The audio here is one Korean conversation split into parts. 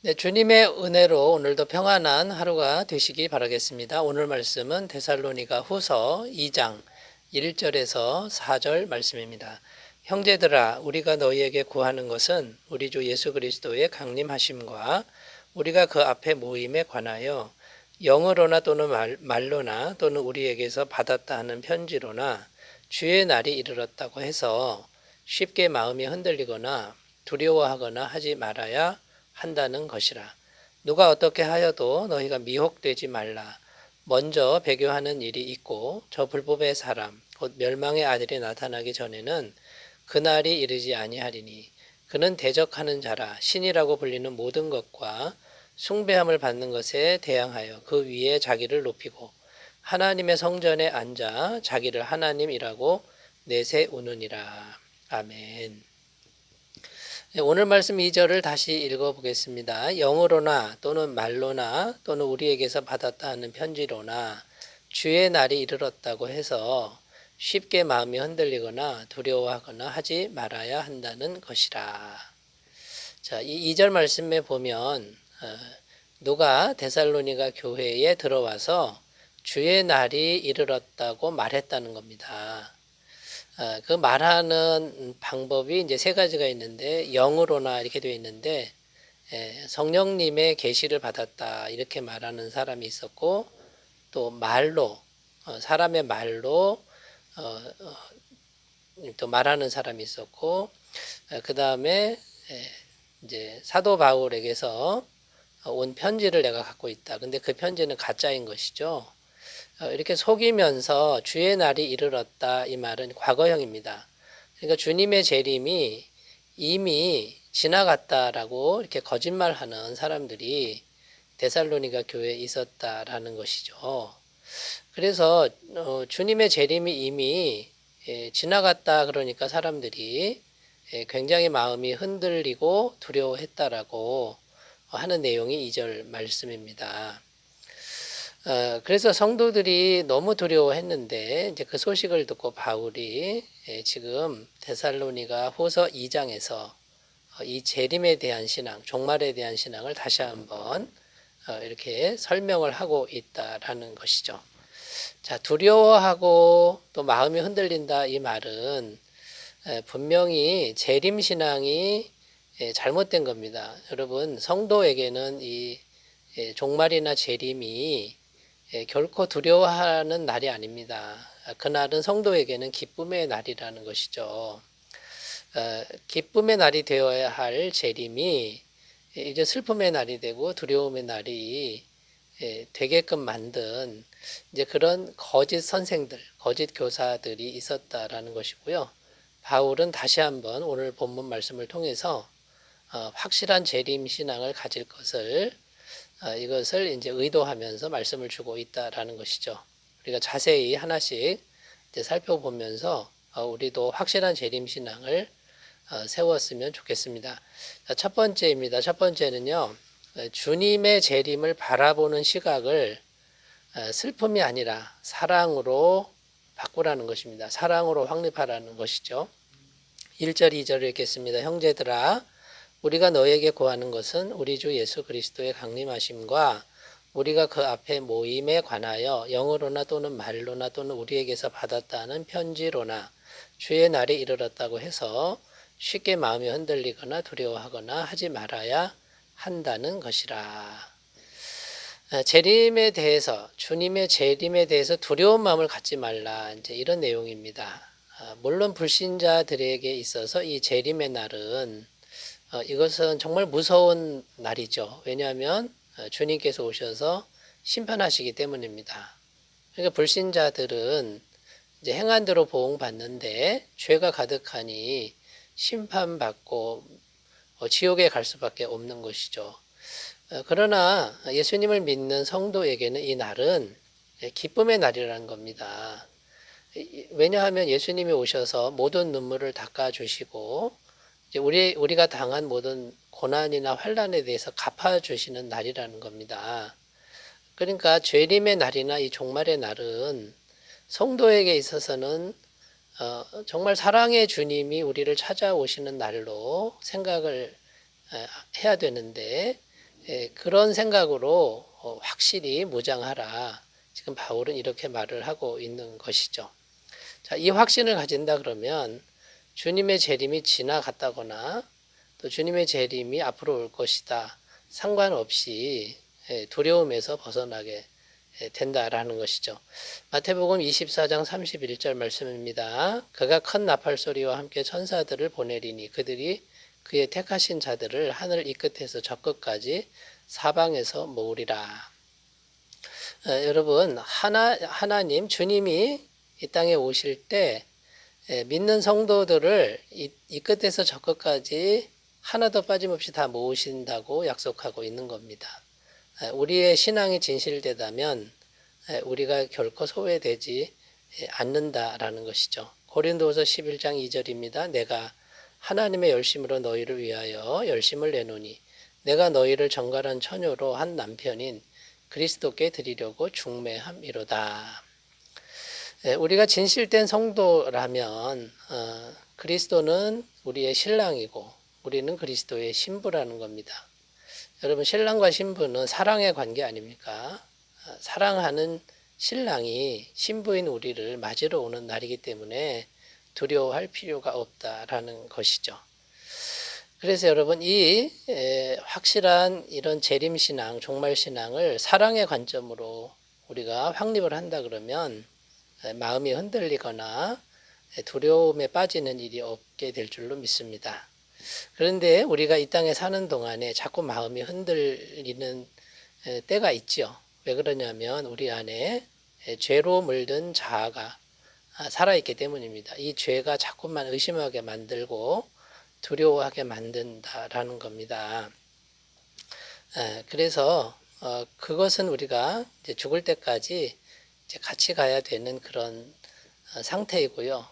네, 주님의 은혜로 오늘도 평안한 하루가 되시기 바라겠습니다. 오늘 말씀은 데살로니가 후서 2장 1절에서 4절 말씀입니다. 형제들아, 우리가 너희에게 구하는 것은 우리 주 예수 그리스도의 강림하심과 우리가 그 앞에 모임에 관하여 영어로나 또는 말로나 또는 우리에게서 받았다 하는 편지로나 주의 날이 이르렀다고 해서 쉽게 마음이 흔들리거나 두려워하거나 하지 말아야 한다는 것이라. 누가 어떻게 하여도 너희가 미혹되지 말라. 먼저 배교하는 일이 있고 저 불법의 사람 곧 멸망의 아들이 나타나기 전에는 그날이 이르지 아니하리니 그는 대적하는 자라 신이라고 불리는 모든 것과 숭배함을 받는 것에 대항하여 그 위에 자기를 높이고 하나님의 성전에 앉아 자기를 하나님이라고 내세우느니라. 아멘. 오늘 말씀 2절을 다시 읽어보겠습니다. 영어로나 또는 말로나 또는 우리에게서 받았다 하는 편지로나 주의 날이 이르렀다고 해서 쉽게 마음이 흔들리거나 두려워하거나 하지 말아야 한다는 것이라. 자, 이 2절 말씀에 보면 누가 데살로니가 교회에 들어와서 주의 날이 이르렀다고 말했다는 겁니다. 그 말하는 방법이 이제 세 가지가 있는데 영으로나 이렇게 되어 있는데 성령님의 계시를 받았다 이렇게 말하는 사람이 있었고 또 말로 사람의 말로 또 말하는 사람이 있었고 그 다음에 이제 사도 바울에게서 온 편지를 내가 갖고 있다. 근데 그 편지는 가짜인 것이죠. 이렇게 속이면서 주의 날이 이르렀다 이 말은 과거형입니다. 그러니까 주님의 재림이 이미 지나갔다라고 이렇게 거짓말하는 사람들이 데살로니가 교회에 있었다라는 것이죠. 그래서 주님의 재림이 이미 지나갔다 그러니까 사람들이 굉장히 마음이 흔들리고 두려워했다라고 하는 내용이 2절 말씀입니다. 그래서 성도들이 너무 두려워했는데 이제 그 소식을 듣고 바울이 지금 데살로니가 후서 2장에서 이 재림에 대한 신앙, 종말에 대한 신앙을 다시 한번 이렇게 설명을 하고 있다라는 것이죠. 자, 두려워하고 또 마음이 흔들린다 이 말은 분명히 재림 신앙이 잘못된 겁니다. 여러분, 성도에게는 이 종말이나 재림이 결코 두려워하는 날이 아닙니다. 그날은 성도에게는 기쁨의 날이라는 것이죠. 기쁨의 날이 되어야 할 재림이 이제 슬픔의 날이 되고 두려움의 날이 되게끔 만든 이제 그런 거짓 선생들, 거짓 교사들이 있었다라는 것이고요. 바울은 다시 한번 오늘 본문 말씀을 통해서 확실한 재림 신앙을 가질 것을 이것을 이제 의도하면서 말씀을 주고 있다라는 것이죠. 우리가 자세히 하나씩 이제 살펴보면서 우리도 확실한 재림 신앙을 세웠으면 좋겠습니다. 첫 번째입니다. 첫 번째는요, 주님의 재림을 바라보는 시각을 슬픔이 아니라 사랑으로 바꾸라는 것입니다. 사랑으로 확립하라는 것이죠. 1절, 2절을 읽겠습니다. 형제들아, 우리가 너에게 구하는 것은 우리 주 예수 그리스도의 강림하심과 우리가 그 앞에 모임에 관하여 영어로나 또는 말로나 또는 우리에게서 받았다는 편지로나 주의 날이 이르렀다고 해서 쉽게 마음이 흔들리거나 두려워하거나 하지 말아야 한다는 것이라. 재림에 대해서, 주님의 재림에 대해서 두려운 마음을 갖지 말라. 이제 이런 내용입니다. 물론 불신자들에게 있어서 이 재림의 날은 이것은 정말 무서운 날이죠. 왜냐하면 주님께서 오셔서 심판하시기 때문입니다. 그러니까 불신자들은 이제 행한 대로 보응받는데 죄가 가득하니 심판받고 지옥에 갈 수밖에 없는 것이죠. 그러나 예수님을 믿는 성도에게는 이 날은 기쁨의 날이라는 겁니다. 왜냐하면 예수님이 오셔서 모든 눈물을 닦아주시고 우리가 당한 모든 고난이나 환난에 대해서 갚아주시는 날이라는 겁니다. 그러니까 재림의 날이나 이 종말의 날은 성도에게 있어서는 정말 사랑의 주님이 우리를 찾아오시는 날로 생각을 해야 되는데 그런 생각으로 확실히 무장하라. 지금 바울은 이렇게 말을 하고 있는 것이죠. 자, 이 확신을 가진다 그러면 주님의 재림이 지나갔다거나 또 주님의 재림이 앞으로 올 것이다. 상관없이 두려움에서 벗어나게 된다라는 것이죠. 마태복음 24장 31절 말씀입니다. 그가 큰 나팔 소리와 함께 천사들을 보내리니 그들이 그의 택하신 자들을 하늘 이 끝에서 저 끝까지 사방에서 모으리라. 여러분 하나님 주님이 이 땅에 오실 때 믿는 성도들을 이 끝에서 저 끝까지 하나도 빠짐없이 다 모으신다고 약속하고 있는 겁니다. 우리의 신앙이 진실되다면 우리가 결코 소외되지 않는다라는 것이죠. 고린도후서 11장 2절입니다. 내가 하나님의 열심으로 너희를 위하여 열심을 내노니 내가 너희를 정갈한 처녀로 한 남편인 그리스도께 드리려고 중매함이로다. 우리가 진실된 성도라면 그리스도는 우리의 신랑이고 우리는 그리스도의 신부라는 겁니다. 여러분 신랑과 신부는 사랑의 관계 아닙니까? 사랑하는 신랑이 신부인 우리를 맞으러 오는 날이기 때문에 두려워할 필요가 없다라는 것이죠. 그래서 여러분 이 확실한 이런 재림신앙, 종말신앙을 사랑의 관점으로 우리가 확립을 한다 그러면 마음이 흔들리거나 두려움에 빠지는 일이 없게 될 줄로 믿습니다. 그런데 우리가 이 땅에 사는 동안에 자꾸 마음이 흔들리는 때가 있죠. 왜 그러냐면 우리 안에 죄로 물든 자아가 살아있기 때문입니다. 이 죄가 자꾸만 의심하게 만들고 두려워하게 만든다라는 겁니다. 그래서 그것은 우리가 이제 죽을 때까지 이제 같이 가야 되는 그런 상태이고요.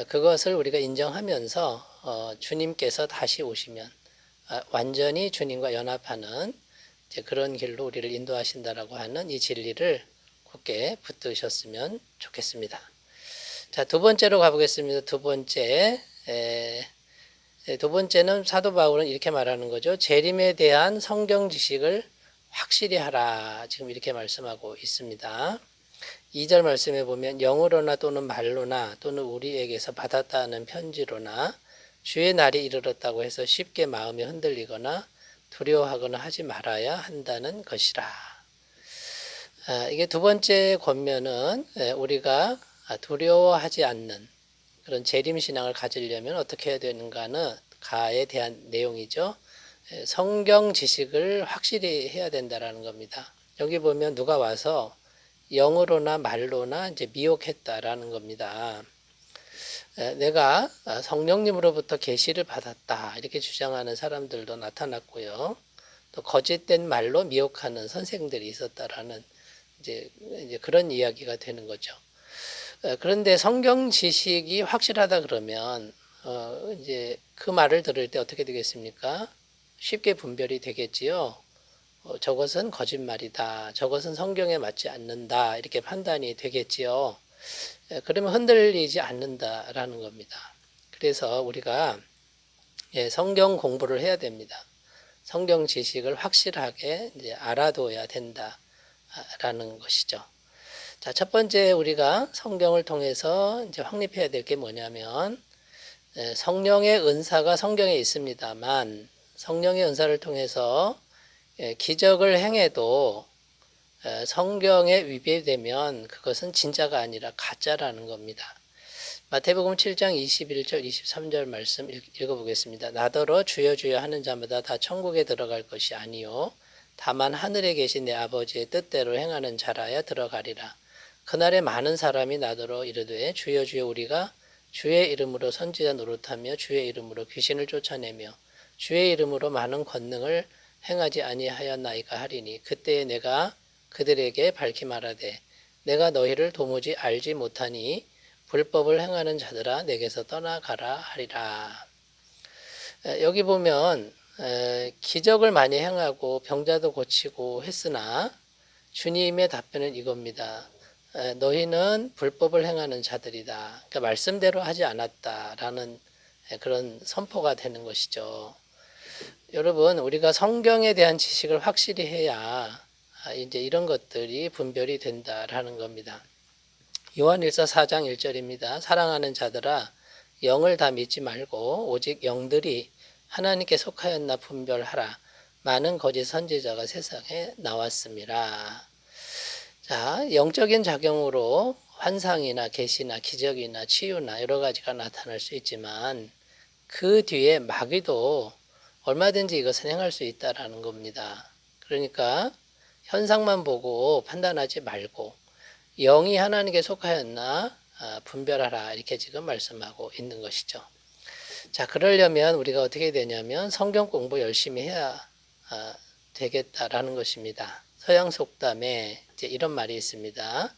그것을 우리가 인정하면서 주님께서 다시 오시면 완전히 주님과 연합하는 이제 그런 길로 우리를 인도하신다라고 하는 이 진리를 굳게 붙드셨으면 좋겠습니다. 자, 두 번째로 가보겠습니다. 두 번째는 사도 바울은 이렇게 말하는 거죠. 재림에 대한 성경 지식을 확실히 하라. 지금 이렇게 말씀하고 있습니다. 2절 말씀에 보면 영으로나 또는 말로나 또는 우리에게서 받았다는 편지로나 주의 날이 이르렀다고 해서 쉽게 마음이 흔들리거나 두려워하거나 하지 말아야 한다는 것이라. 이게 두 번째 권면은 우리가 두려워하지 않는 그런 재림신앙을 가지려면 어떻게 해야 되는가는 가에 대한 내용이죠. 성경 지식을 확실히 해야 된다라는 겁니다. 여기 보면 누가 와서 영으로나 말로나 이제 미혹했다라는 겁니다. 내가 성령님으로부터 계시를 받았다 이렇게 주장하는 사람들도 나타났고요. 또 거짓된 말로 미혹하는 선생들이 있었다라는 이제 그런 이야기가 되는 거죠. 그런데 성경 지식이 확실하다 그러면 이제 그 말을 들을 때 어떻게 되겠습니까? 쉽게 분별이 되겠지요. 저것은 거짓말이다. 저것은 성경에 맞지 않는다. 이렇게 판단이 되겠지요. 그러면 흔들리지 않는다라는 겁니다. 그래서 우리가 성경 공부를 해야 됩니다. 성경 지식을 확실하게 이제 알아둬야 된다라는 것이죠. 자, 첫 번째 우리가 성경을 통해서 이제 확립해야 될 게 뭐냐면 성령의 은사가 성경에 있습니다만 성령의 은사를 통해서 기적을 행해도 성경에 위배되면 그것은 진짜가 아니라 가짜라는 겁니다. 마태복음 7장 21절 23절 말씀 읽어보겠습니다. 나더러 주여 주여 하는 자마다 다 천국에 들어갈 것이 아니요 다만 하늘에 계신 내 아버지의 뜻대로 행하는 자라야 들어가리라. 그날에 많은 사람이 나더러 이르되 주여 주여 우리가 주의 이름으로 선지자 노릇하며 주의 이름으로 귀신을 쫓아내며 주의 이름으로 많은 권능을 행하지 아니하였나이까 하리니 그때에 내가 그들에게 밝히 말하되 내가 너희를 도무지 알지 못하니 불법을 행하는 자들아 내게서 떠나가라 하리라. 여기 보면 기적을 많이 행하고 병자도 고치고 했으나 주님의 답변은 이겁니다. 너희는 불법을 행하는 자들이다. 그러니까 말씀대로 하지 않았다라는 그런 선포가 되는 것이죠. 여러분, 우리가 성경에 대한 지식을 확실히 해야 이제 이런 것들이 분별이 된다라는 겁니다. 요한일서 4장 1절입니다. 사랑하는 자들아, 영을 다 믿지 말고 오직 영들이 하나님께 속하였나 분별하라. 많은 거짓 선지자가 세상에 나왔습니다. 자, 영적인 작용으로 환상이나 계시나 기적이나 치유나 여러 가지가 나타날 수 있지만 그 뒤에 마귀도 얼마든지 이것을 행할 수 있다라는 겁니다. 그러니까 현상만 보고 판단하지 말고 영이 하나님께 속하였나 분별하라 이렇게 지금 말씀하고 있는 것이죠. 자, 그러려면 우리가 어떻게 되냐면 성경 공부 열심히 해야 되겠다라는 것입니다. 서양 속담에 이제 이런 말이 있습니다.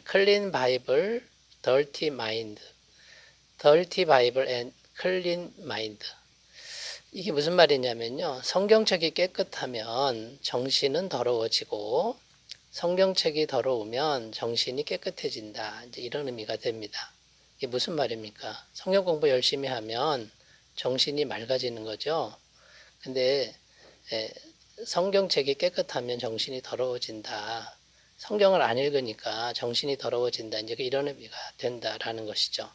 Clean Bible, Dirty Mind. Dirty Bible and Clean Mind. 이게 무슨 말이냐면요. 성경책이 깨끗하면 정신은 더러워지고 성경책이 더러우면 정신이 깨끗해진다. 이제 이런 의미가 됩니다. 이게 무슨 말입니까? 성경 공부 열심히 하면 정신이 맑아지는 거죠. 근데 성경책이 깨끗하면 정신이 더러워진다. 성경을 안 읽으니까 정신이 더러워진다. 이제 이런 의미가 된다라는 것이죠.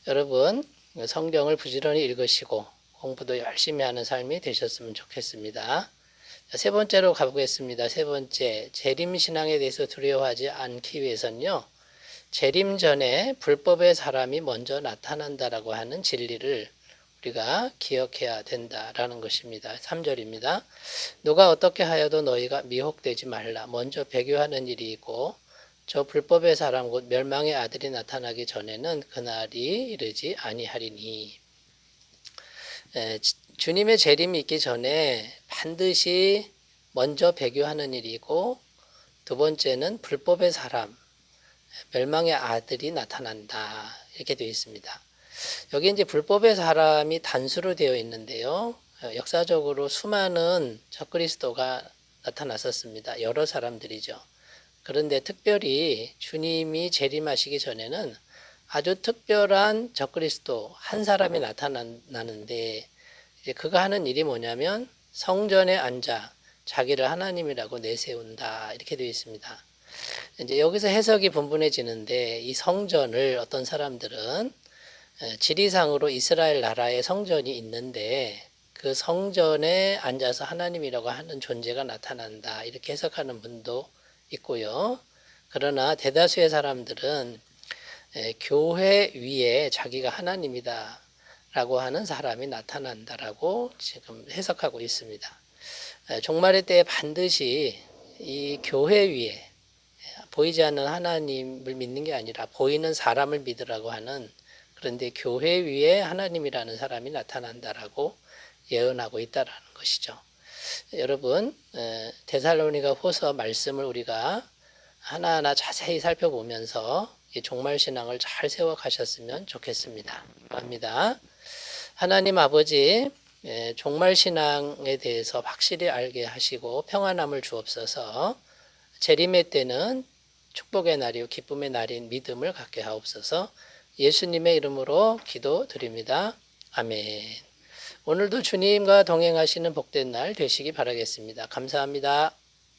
여러분, 성경을 부지런히 읽으시고 공부도 열심히 하는 삶이 되셨으면 좋겠습니다. 세 번째로 가보겠습니다. 세 번째, 재림신앙에 대해서 두려워하지 않기 위해서는요. 재림 전에 불법의 사람이 먼저 나타난다라고 하는 진리를 우리가 기억해야 된다라는 것입니다. 3절입니다. 누가 어떻게 하여도 너희가 미혹되지 말라. 먼저 배교하는 일이 있고 저 불법의 사람 곧 멸망의 아들이 나타나기 전에는 그날이 이르지 아니하리니. 주님의 재림이 있기 전에 반드시 먼저 배교하는 일이고 두 번째는 불법의 사람, 멸망의 아들이 나타난다. 이렇게 되어 있습니다. 여기 이제 불법의 사람이 단수로 되어 있는데요. 역사적으로 수많은 적그리스도가 나타났었습니다. 여러 사람들이죠. 그런데 특별히 주님이 재림하시기 전에는 아주 특별한 적그리스도 한 사람이 나타나는데 그가 하는 일이 뭐냐면 성전에 앉아 자기를 하나님이라고 내세운다 이렇게 되어 있습니다. 이제 여기서 해석이 분분해지는데 이 성전을 어떤 사람들은 지리상으로 이스라엘 나라의 성전이 있는데 그 성전에 앉아서 하나님이라고 하는 존재가 나타난다 이렇게 해석하는 분도 있고요. 그러나 대다수의 사람들은 교회 위에 자기가 하나님이다 라고 하는 사람이 나타난다라고 지금 해석하고 있습니다. 종말의 때에 반드시 이 교회 위에 보이지 않는 하나님을 믿는 게 아니라 보이는 사람을 믿으라고 하는 그런데 교회 위에 하나님이라는 사람이 나타난다라고 예언하고 있다라는 것이죠. 여러분, 데살로니가 후서 말씀을 우리가 하나하나 자세히 살펴보면서 종말 신앙을 잘 세워 가셨으면 좋겠습니다. 기도합니다. 하나님 아버지, 종말 신앙에 대해서 확실히 알게 하시고 평안함을 주옵소서. 재림의 때는 축복의 날이요 기쁨의 날인 믿음을 갖게 하옵소서. 예수님의 이름으로 기도드립니다. 아멘. 오늘도 주님과 동행하시는 복된 날 되시기 바라겠습니다. 감사합니다.